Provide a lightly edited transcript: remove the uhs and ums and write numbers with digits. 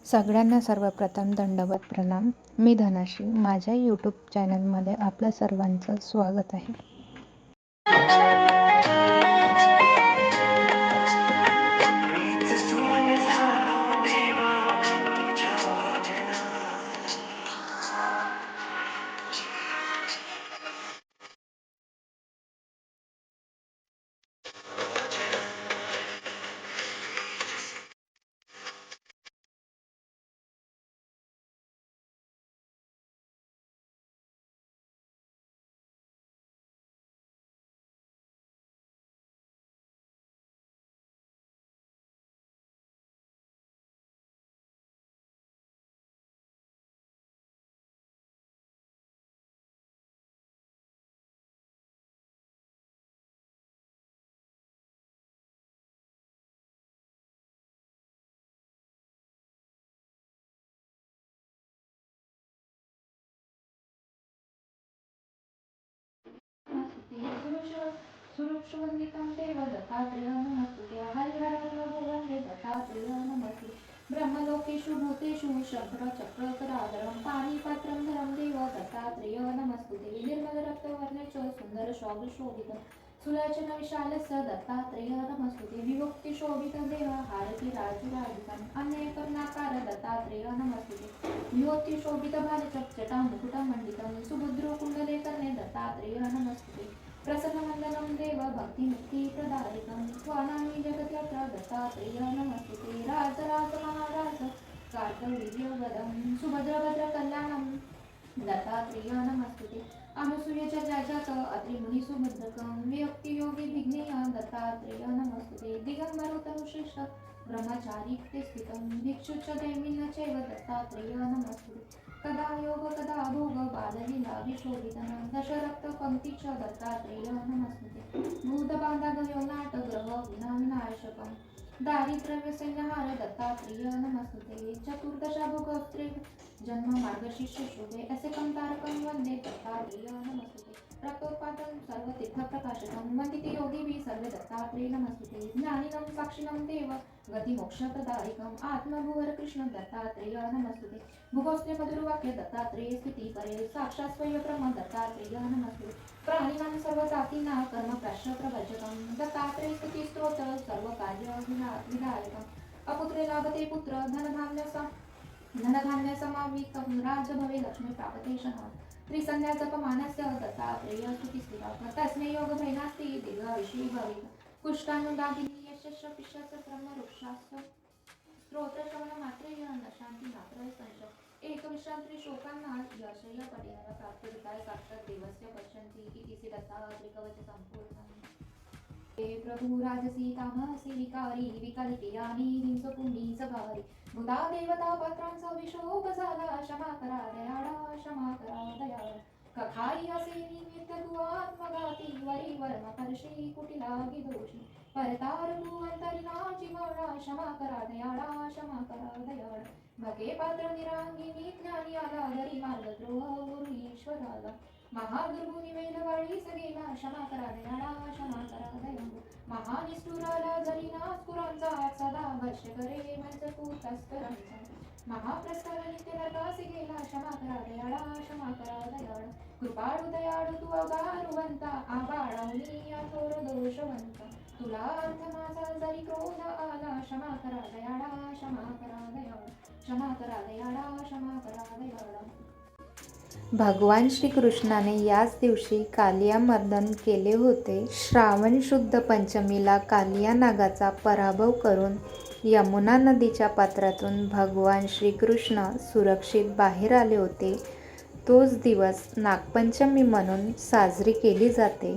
सगळ्यांना सर्वप्रथम दंडवत प्रणाम. मी धनाश्री. माझ्या यूट्यूब चॅनलमध्ये आपलं सर्वांचं स्वागत आहे. सुरक्षवन्दितं देव दत्तात्रेय नमस्तुते हरिहरवन्दे दत्तात्रेय नमस्ते ब्रह्मलोकेषु भूतेषु शङ्खचक्रकराधरं पाणिपात्रं धरं देव दत्तात्रेय नमस्तुते निर्मलरक्तवर्णे च सुन्दरशोभितं सुलोचन विशालस्य दत्तात्रेय नमस्तुते विभक्तिशोभितं देव हारति राजुराजितम् अन्यकर्णाकार दत्तात्रेय नमस्तुते विभक्तिशोभितभारचटा मुकुटमण्डितं सुभद्रकुण्डले कर्णे दत्तात्रेय नमस्तुते प्रसन्नवन्दनं देव भक्तिमुक्तिप्रदायकं त्वानामि जगत्यत्र दत्तात्रेय नमस्तुते राजराज महाराज कार्तवीर्यवरं सुभद्रभद्रकल्याणं दत्तात्रेय नमस्तुते अनुसूयचर्याजात अत्रिमुनिसुभद्रकं वियुक्तियोगी विघ्नेय दत्तात्रेय नमस्तुते दिगम्बरोत्तमश्रेष्ठ ब्रह्मचारी स्थितं भिक्षुच दैमिन्न चैव दत्तात्रेय नमस्तुते कदा योग कदा भोग बाललीला विशोभितन दशरक्तपङ्क्तिच दत्तात्रेय नमस्तुते भूतबान्धवयो नाटग्रह विनाशकं दारिद्र्यव्यसंहार दत्तात्रेय नमस्तुते चतुर्दश भोगोत्रे जन्म मार्गशीर्ष शोभे असे कंतारकं वंदे दत्तात्रेय नमस्तुते रक्तोत्पादन सर्वतीर्थप्रकाशकं वन्दिते योगिभिः सर्वे दत्तात्रेय नमस्तुते ज्ञानिनं साक्षिणं देव गतिमोक्षप्रदायकम् आत्मभुवर कृष्ण दत्तात्रेय नमस्तुते भुगोस्त्रे मधुरवाक्य दत्तात्रेय स्तुती करे साक्षात् स्वयं दत्तात्रेय नमस्ते प्राणिनां सर्वजातीनां कर्मप्राश्य प्रवर्जकं दत्तात्रेय स्तुती स्तोत्र सर्वकार्य विधायकम् अपुत्रे लाभते पुत्र धनधान्य समावितं राज भवे लक्ष्मी प्राप्ते शः त्रिसंध्या जपमानस्य दत्तात्रेय स्तुतिस्थितः तस्मै योगभयनास्ति दीर्घायुषी भवेत् कुष्ठानुदागिनी यशस्य पिशस्य ब्रह्मवृक्षस्य स्तोत्रश्रवणमात्रेय न शान्ति मात्र संशय एकविश्रांती शोकांना यशय पर्याय प्राप्तिरिताय साक्षात् देवस्य पश्यन्ति इति दत्तात्रेयकवच सम्पूर्णम् हे प्रभु राजसी तामसी विकारी विकलितयानी हिंसपुंडी सगारी भूता देवता पत्रांचा विशोभ झाला क्षमा करा दयाळा क्षमा करा दयाळा कखाई असे निमित्त तू आत्मघाती वरी वर्म परशी कुटिला दोषी परतार भुवंतरिणाची मौळा क्षमा करा दयाळा क्षमा करा दयाळा भगे पात्र निरांगिनी ज्ञानी आला घरी मार्गद्रोह गुरु ईश्वराला महादुर्गुणी वेलवाळी सगेला क्षमा करा दयाळा क्षमा करा दयाळा महानिष्ठुराला जरी नास्कुरांचा सदा वर्ष करे मंचकू तस्करांचा महाप्रस्ताव नित्य नरकासी गेला क्षमा करा दयाळा क्षमा करा दयाळा कृपाळू दयाळू तू अगारुवंता आबाळवणी थोर दोषवंता तुला अर्थ माझा जरी क्रोध आला क्षमा करा दयाळा क्षमा करा दयाळा क्षमा करा दयाळा क्षमा करा दयाळा. भगवान श्रीकृष्णाने याच दिवशी कालियामर्दन केले होते. श्रावण शुद्ध पंचमीला कालिया नागाचा पराभव करून यमुना नदीच्या पात्रातून भगवान श्रीकृष्ण सुरक्षित बाहेर आले होते. तोच दिवस नागपंचमी म्हणून साजरी केली जाते.